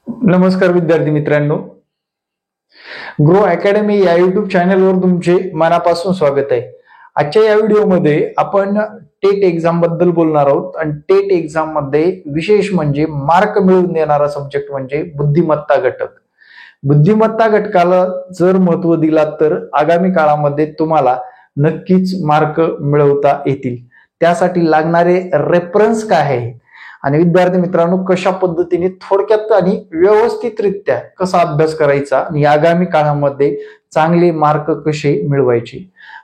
नमस्कार विद्यार्थी मित्रांनो, ग्रो अकॅडमी या युट्यूब चॅनलवर तुमचे मनापासून स्वागत आहे. आजच्या या व्हिडिओमध्ये आपण टेट एक्झाम बद्दल बोलणार आहोत आणि टेट एक्झाम मध्ये विशेष म्हणजे मार्क मिळवून देणारा सब्जेक्ट म्हणजे बुद्धिमत्ता घटक. बुद्धिमत्ता घटकाला जर महत्व दिला तर आगामी काळामध्ये तुम्हाला नक्कीच मार्क मिळवता येतील. त्यासाठी लागणारे रेफरन्स काय आहे आणि विद्यार्थी मित्रांनो कशा पद्धतीने थोडक्यात आणि व्यवस्थितरित्या कसा अभ्यास करायचा आणि आगामी काळामध्ये चांगले मार्क कसे मिळवायचे.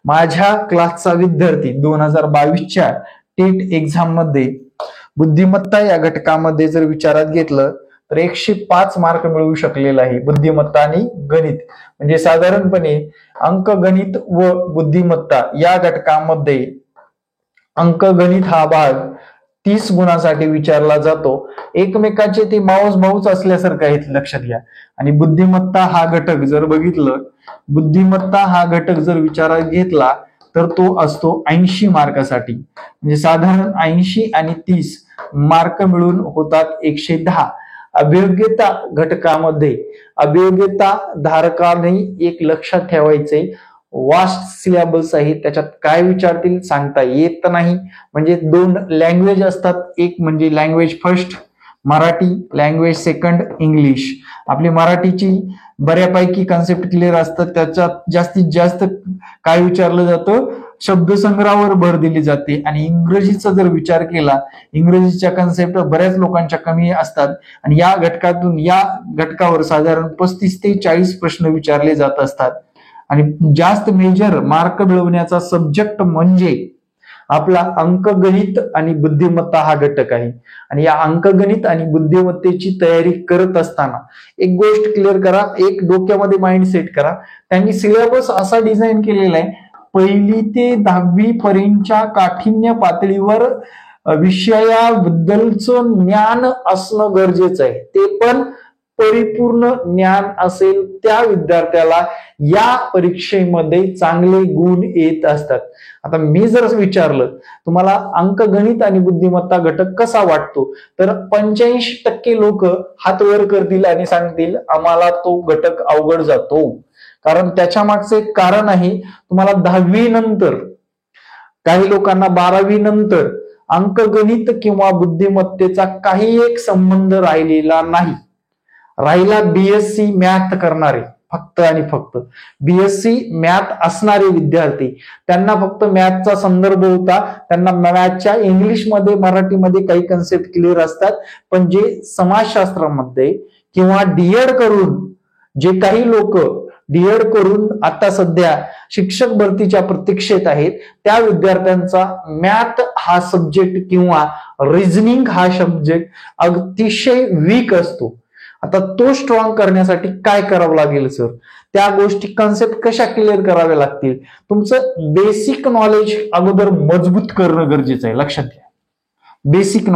माझ्या क्लासचा विद्यार्थी 2022च्या टेट एक्झाम मध्ये बुद्धिमत्ता या घटकामध्ये जर विचारात घेतलं तर 105 मार्क मिळवू शकलेला आहे. बुद्धिमत्ता आणि गणित म्हणजे साधारणपणे अंकगणित व बुद्धिमत्ता या घटकामध्ये अंकगणित हा भाग 30 गुणांसाठी विचारला जातो. एकमेकाचे ते माऊस भाऊच असल्यासारखं आहे, लक्षात घ्या. आणि बुद्धिमत्ता हा घटक जर बघितलं, बुद्धिमत्ता हा घटक जर विचारात घेतला तर तो असतो 80 मार्कासाठी. म्हणजे साधारण 80 आणि 30 मार्क मिळून होतात 110. अभियोग्यता घटकामध्ये अभियोग्यता धारकाने एक लक्षात ठेवायचे, वास्ट सिलेबस आहे, त्याच्यात काय विचारतील सांगता येत नाही. म्हणजे 2 लँग्वेज असतात, एक म्हणजे language first Marathi, language second English. आपली मराठीची बऱ्यापैकी कन्सेप्ट क्लिअर असतात, त्याच्यात जास्तीत जास्त काय विचारलं जातं, शब्दसंग्रहावर भर दिली जाते. आणि इंग्रजीचा जर विचार केला, इंग्रजीच्या कन्सेप्ट बऱ्याच लोकांच्या कमी असतात आणि या घटकावर साधारण 35 ते 40 प्रश्न विचारले जात असतात. आणि जास्त मेजर मार्क मिळवण्याचा सब्जेक्ट म्हणजे आपला अंकगणित आणि बुद्धिमत्ता हा घटक आहे. आणि या अंकगणित आणि बुद्धिमत्तेची तयारी करत असताना एक गोष्ट क्लिअर करा, एक डोक्यामध्ये माइंड सेट करा. त्यांनी सिलेबस असा डिझाईन केलेला आहे, 1ली ते 10वी पर्यंतच्या काठिण्य पातळीवर विषयाबद्दलचं ज्ञान असणं गरजेचं आहे. ते पण परिपूर्ण ज्ञान असेल त्या विद्यार्थ्याला या परीक्षेमध्ये चांगले गुण येत असतात. आता मी जर विचारलं तुम्हाला अंकगणित आणि बुद्धिमत्ता घटक कसा वाटतो, तर 85% लोक हात वर करतील आणि सांगतील आम्हाला तो घटक अवघड जातो. कारण त्याच्या मागचं एक कारण आहे, तुम्हाला 10वी नंतर, काही लोकांना 12वी नंतर अंकगणित किंवा बुद्धिमत्तेचा काही एक संबंध राहिलेला नाही. राहिला बीएससी मॅथ करणारे, फक्त आणि फक्त बीएससी मॅथ असणारे विद्यार्थी, त्यांना फक्त मॅथचा संदर्भ होता, त्यांना मॅथच्या इंग्लिशमध्ये मराठीमध्ये काही कन्सेप्ट क्लिअर असतात. पण जे समाजशास्त्रामध्ये किंवा डीएड करून, जे काही लोक डीएड करून आता सध्या शिक्षक भरतीच्या प्रतीक्षेत आहेत, त्या विद्यार्थ्यांचा मॅथ हा सब्जेक्ट किंवा रिझनिंग हा सब्जेक्ट अतिशय वीक असतो. आता तो स्ट्रॉंग करण्यासाठी काय करावं लागेल सर, त्या गोष्टी कन्सेप्ट कशा क्लिअर कराव्या लागतील. तुमचं बेसिक नॉलेज अगोदर मजबूत करणं गरजेचं आहे, लक्षात घ्या. बेसिक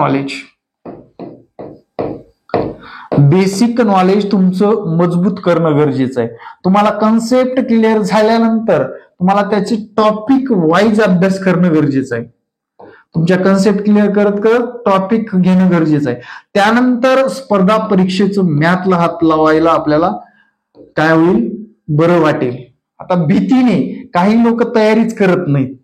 नॉलेज तुमचं मजबूत करणं गरजेचं आहे. तुम्हाला कन्सेप्ट क्लिअर झाल्यानंतर तुम्हाला त्याची टॉपिक वाईज अभ्यास करणं गरजेचं आहे. तुमच्या कन्सेप्ट क्लिअर करत करत टॉपिक घेणं गरजेचं आहे. त्यानंतर स्पर्धा परीक्षेचं मॅथला हात लावायला आपल्याला काय होईल, बरं वाटेल. आता भीतीने काही लोक तयारीच करत नाहीत,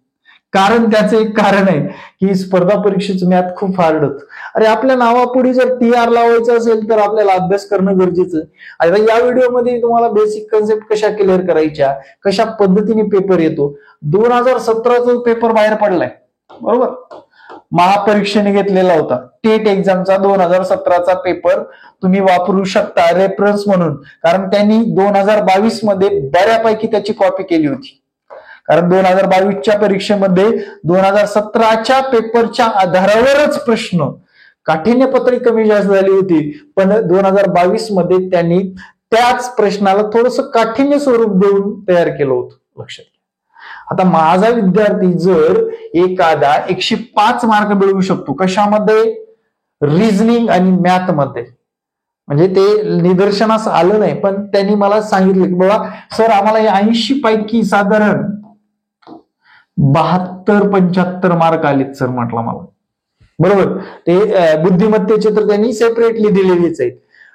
कारण त्याचं एक कारण आहे की स्पर्धा परीक्षेचं मॅथ खूप हार्ड होतं. अरे आपल्या नावापुढे जर TR लावायचं असेल तर आपल्याला अभ्यास करणं गरजेचं आहे. आता या व्हिडिओमध्ये तुम्हाला बेसिक कन्सेप्ट कशा क्लिअर करायच्या, कशा पद्धतीने पेपर येतो. 2017चा पेपर बाहेर पडलाय, बरोबर, महापरीक्षेने घेतलेला होता. टेट एक्झामचा 2017चा पेपर तुम्ही वापरू शकता रेफरन्स म्हणून, कारण त्यांनी 2022 मध्ये बऱ्यापैकी त्याची कॉपी केली होती. कारण 2022च्या परीक्षेमध्ये 2017च्या पेपरच्या आधारावरच प्रश्न, काठिण्य पातळी कमी जास्त झाली होती, पण 2022 मध्ये त्यांनी त्याच प्रश्नाला थोडस काठिण्य स्वरूप देऊन तयार केलं होतं, लक्षात. आता माझा विद्यार्थी जर एखादा 105 मार्क मिळवू शकतो, कशामध्ये, रिझनिंग आणि मॅथ मध्ये, म्हणजे ते निदर्शनास आलं नाही, पण त्यांनी मला सांगितलं की बाबा सर आम्हाला 80 पैकी साधारण 72-75 मार्क आलेत सर. म्हटलं मला बरोबर. ते बुद्धिमत्तेचे तर त्यांनी सेपरेटली दिलेलेच आहेत.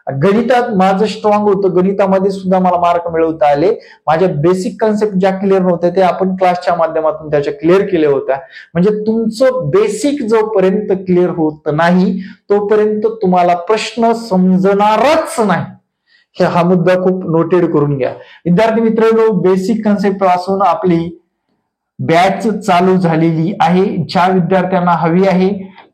गणितात माझं स्ट्रॉंग होतं, गणितामध्ये सुद्धा मला मार्क मिळवता आले. माझ्या बेसिक कन्सेप्ट ज्या क्लिअर नव्हत्या ते आपण क्लासच्या माध्यमातून त्याच्या क्लिअर केल्या होत्या. म्हणजे तुमचं बेसिक जोपर्यंत क्लिअर होत नाही तोपर्यंत तुम्हाला प्रश्न समजणारच नाही. हा मुद्दा खूप नोटेड करून घ्या विद्यार्थी मित्रांनो. बेसिक कन्सेप्ट पासून आपली बॅच चालू झालेली आहे. ज्या विद्यार्थ्यांना हवी आहे,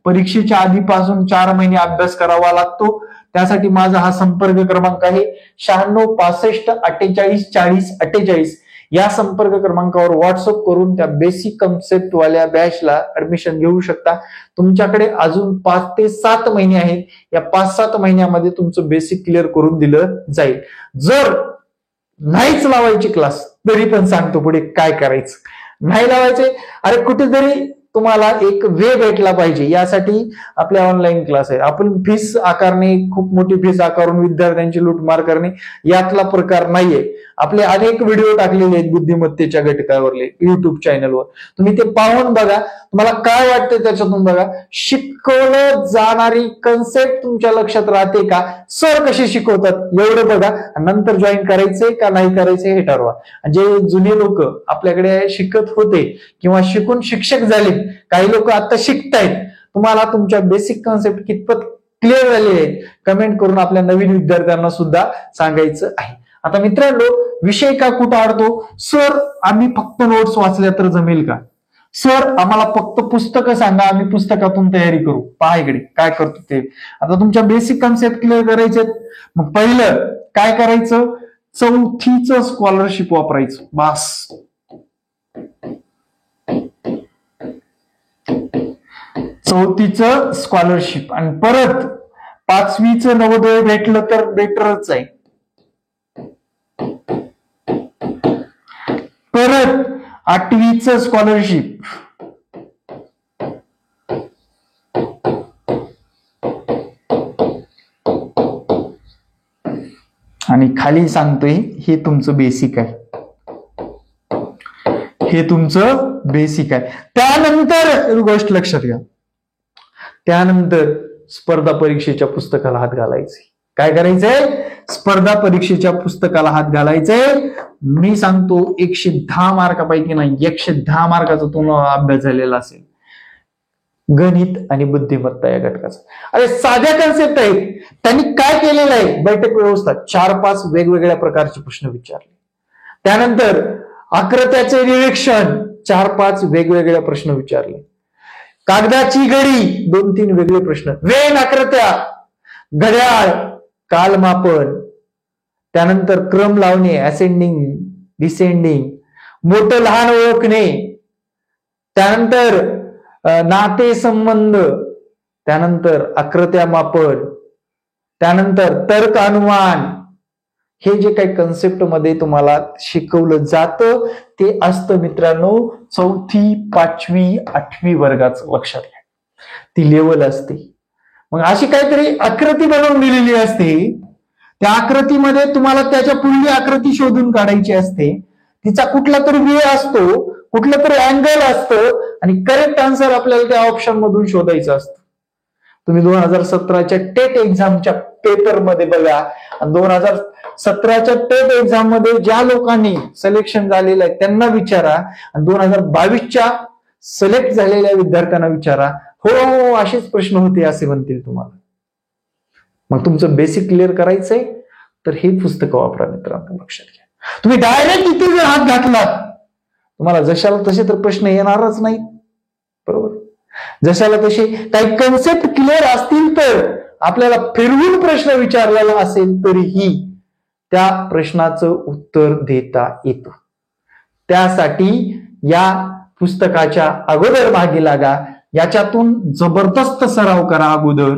परीक्षेच्या आधीपासून 4 महिने अभ्यास करावा लागतो, त्यासाठी माझा हा संपर्क क्रमांक आहे 9665484048. या संपर्क क्रमांकावर व्हॉट्सअप करून त्या बेसिक कन्सेप्ट वाल्या बॅचला ऍडमिशन घेऊ शकता. तुमच्याकडे अजून 5 ते 7 महिने आहेत. या 5-7 महिन्यामध्ये तुमचं बेसिक क्लिअर करून दिलं जाईल. जर नाहीच लावायची क्लास तरी पण सांगतो पुढे काय करायचं. नाही लावायचे, अरे कुठेतरी तुम्हाला एक वे भेटला पाहिजे, यासाठी आपले ऑनलाईन क्लास आहे. आपण फीस आकारणे, खूप मोठी फीस आकारून विद्यार्थ्यांची लूटमार करणे यातला प्रकार नाहीये. आपले अनेक व्हिडिओ टाकलेले आहेत बुद्धिमत्तेच्या घटकावरले युट्यूब चॅनलवर, तुम्ही ते पाहून बघा. तुम्हाला काय वाटतं त्याच्यातून बघा. शिकवलं जाणारी कन्सेप्ट तुमच्या लक्षात राहते का, सर कसे शिकवतात एवढं बघा. नंतर जॉईन करायचंय का नाही करायचंय हे ठरवा. जे जुने लोक आपल्याकडे शिकत होते किंवा शिकून शिक्षक झाले, काही लोक आता शिकतायत, तुम्हाला तुमच्या बेसिक कन्सेप्ट कितपत क्लिअर झाले आहेत कमेंट करून आपल्या नवीन विद्यार्थ्यांना सुद्धा सांगायचं आहे. आता मित्रांनो, विषय का कुठं अडतो, सर आम्ही फक्त नोट्स वाचल्या तर जमेल का, सर आम्हाला फक्त पुस्तकं सांगा आम्ही पुस्तकातून तयारी करू. पहा इकडे काय करतो ते. आता तुमच्या बेसिक कन्सेप्ट क्लिअर करायचे, मग पहिलं काय करायचं, 4थीचं स्कॉलरशिप वापरायचं. बास, 4थीचं स्कॉलरशिप, आणि परत 5वीचं नवोदय भेटलं तर बेटरच आहे. परत 8वीचं स्कॉलरशिप, आणि खाली सांगतोय हे तुमचं बेसिक आहे, हे तुमचं बेसिक आहे. त्यानंतर गोष्ट लक्षात घ्या, त्यानंतर स्पर्धा परीक्षेच्या पुस्तकाला हात घालायचे. काय करायचंय, स्पर्धा परीक्षेच्या पुस्तकाला हात घालायचंय. मी सांगतो 110 मार्कापैकी नाही 110 मार्काचा तुम्हाला अभ्यास झालेला असेल गणित आणि बुद्धिमत्ता या घटकाचा. अरे साध्या कन्सेप्ट आहेत, त्यांनी काय केलेलं आहे, बैठक व्यवस्था 4-5 वेगवेगळ्या प्रकारचे प्रश्न विचारले. त्यानंतर आकृत्याचे निरीक्षण 4-5 वेगवेगळ्या प्रश्न विचारले. कागदाची घडी 2-3 वेगळे प्रश्न, वेन आकृत्या, घड्याळ, कालमापन, त्यानंतर क्रम लावणे, असेंडिंग डिसेंडिंग, मोठं लहान ओळखणे, त्यानंतर नाते संबंध, त्यानंतर आकृत्या मापन, त्यानंतर तर्क अनुमान. हे जे काही कन्सेप्ट मध्ये तुम्हाला शिकवलं जातं ते असतं मित्रांनो 4थी, 5वी, 8वी वर्गाचं. लक्षात घ्या, ती लेवल असते. मग अशी काहीतरी आकृती बनवून दिलेली असते, त्या आकृतीमध्ये तुम्हाला त्याच्या पुढली आकृती शोधून काढायची असते. तिचा कुठला तरी वे असतो, कुठलं तरी अँगल असतं, आणि करेक्ट आन्सर आपल्याला त्या ऑप्शन मधून शोधायचं असतं. तुम्ही 2017च्या टेट एक्झामच्या पेपरमध्ये बघा, 2017च्या टेट एक्झाम मध्ये ज्या लोकांनी सिलेक्शन झालेलं आहे त्यांना विचारा, आणि 2022च्या सिलेक्ट झालेल्या विद्यार्थ्यांना विचारा, हो असेच प्रश्न होते असे म्हणतील तुम्हाला. मग तुमचं बेसिक क्लिअर करायचंय तर हे पुस्तकं वापरा मित्रांनो. लक्षात घ्या, तुम्ही डायरेक्ट इथे जर हात घातलात तुम्हाला जशाला तसे तर प्रश्न येणारच नाहीत. बरोबर, जशाला तसे काही कन्सेप्ट क्लिअर असतील तर आपल्याला फिरवून प्रश्न विचारलेला असेल तरीही त्या प्रश्नाचं उत्तर देता येतं. त्यासाठी या पुस्तकाच्या अगोदर मागे लागा, याच्यातून जबरदस्त सराव करा अगोदर.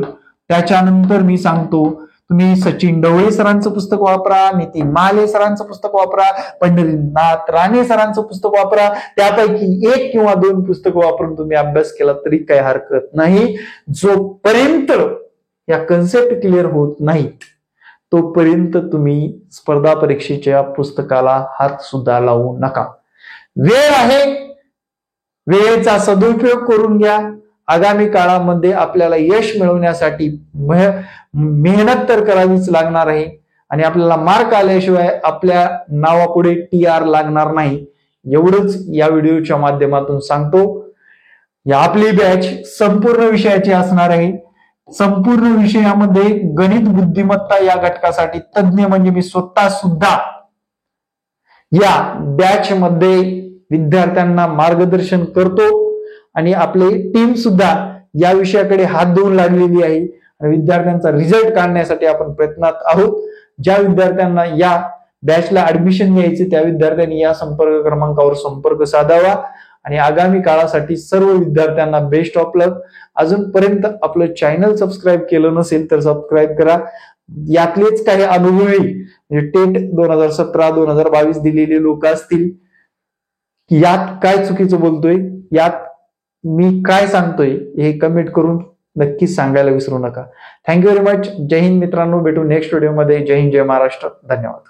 त्याच्यानंतर मी सांगतो तुम्ही सचिन ढवळे सरांचं पुस्तक वापरा, नितीन माले सरांचं पुस्तक वापरा, पंढरीनाथ राणे सरांचं पुस्तक वापरा. त्यापैकी 1 किंवा 2 पुस्तक वापरून तुम्ही अभ्यास केला तरी काही हरकत नाही. जोपर्यंत या कन्सेप्ट क्लिअर होत नाहीत तोपर्यंत तुम्ही स्पर्धा परीक्षेच्या पुस्तकाला हात सुद्धा लावू नका. वेळ आहे, वेळेचा सदुपयोग करून घ्या. आगामी काळामध्ये आपल्याला यश मिळवण्यासाठी मेहनत तर करावीच लागणार आहे आणि आपल्याला मार्क आल्याशिवाय आपल्या नावापुढे TR लागणार नाही, एवढंच या व्हिडिओच्या माध्यमातून सांगतो. या आपली बॅच संपूर्ण विषयाची असणार आहे. संपूर्ण विषयामध्ये गणित बुद्धिमत्ता या घटकासाठी तज्ञ म्हणजे मी स्वतः सुद्धा या बॅच मध्ये विद्यार्थ्यांना मार्गदर्शन करतो आणि आपली टीम सुद्धा या विषयाकडे हात देऊन लागलेली आहे आणि विद्यार्थ्यांचा रिझल्ट काढण्यासाठी आपण प्रयत्नात आहोत. ज्या विद्यार्थ्यांना या बॅचला ऍडमिशन घ्यायचे त्या विद्यार्थ्यांनी या संपर्क क्रमांकावर संपर्क साधावा आणि आगामी काळासाठी सर्व विद्यार्थ्यांना बेस्ट ऑफ लक. अजूनपर्यंत आपलं चॅनल सबस्क्राईब केलं नसेल तर सबस्क्राईब करा. यातलेच काही अनुभवी म्हणजे टेट 2017-2022 दिलेले लोक असतील, यात काय चुकीचं बोलतोय, यात मी काय सांगतोय हे कमेंट करून नक्कीच सांगायला विसरू नका. Thank you very much. जय हिंद मित्रांनो, भेटू नेक्स्ट व्हिडिओमध्ये. जय हिंद, जय महाराष्ट्र. धन्यवाद.